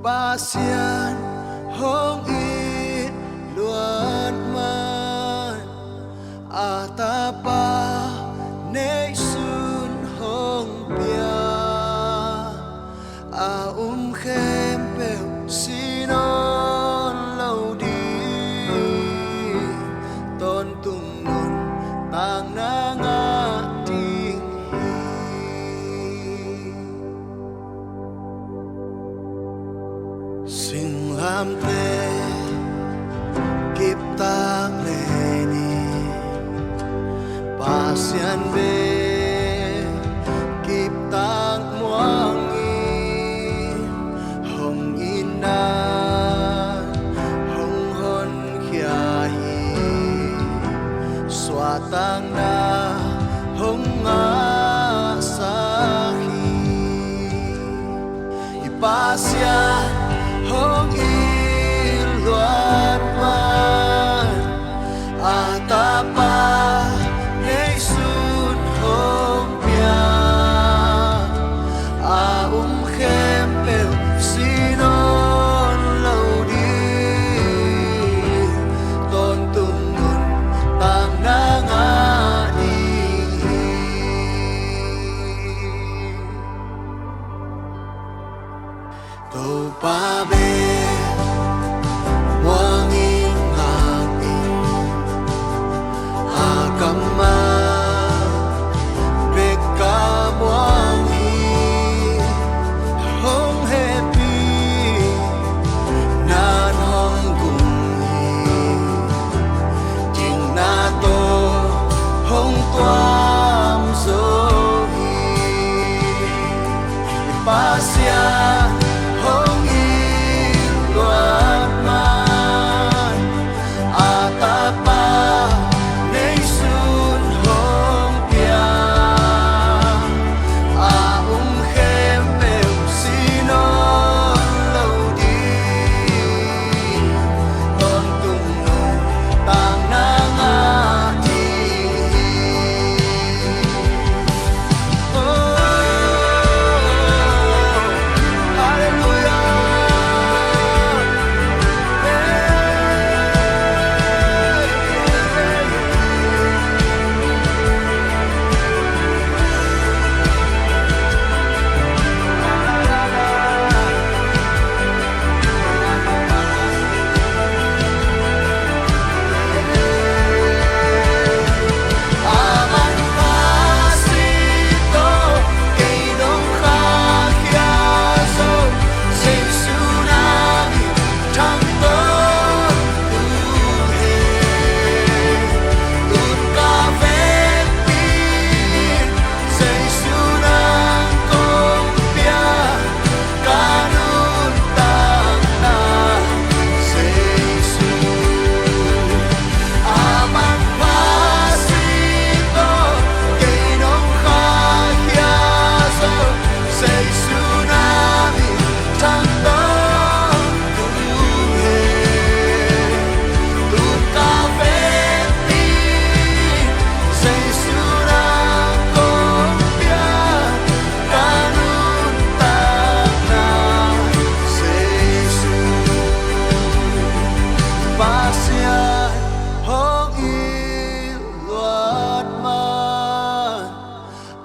Pasian hong it luat man atapa nei sun hong pia khem peu sinon lâu đi ton tung nun tang na nga ting sinh làm thế kịp tang lệ ni pasian về kịp tang muang hồng in na hồng hon khia hi xoa tang na hồng nga sa hi pasian hong il luat man atapa nei sun hong pia khem peu sinon lâu đi ton tung nun tang na nga đi tô pa be Pasian hong il luat man atapa nei sun hong pia khem peu sinon lâu đi ton tung nun tang na nga đi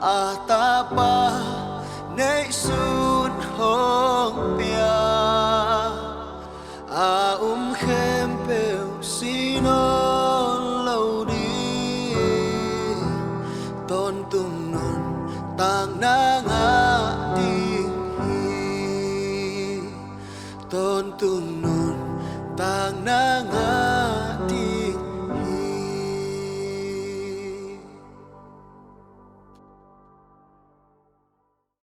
atapa nei sun hong pia khem peu sinon lâu đi ton tung nun tang na nga đi ton tung nun tang na nga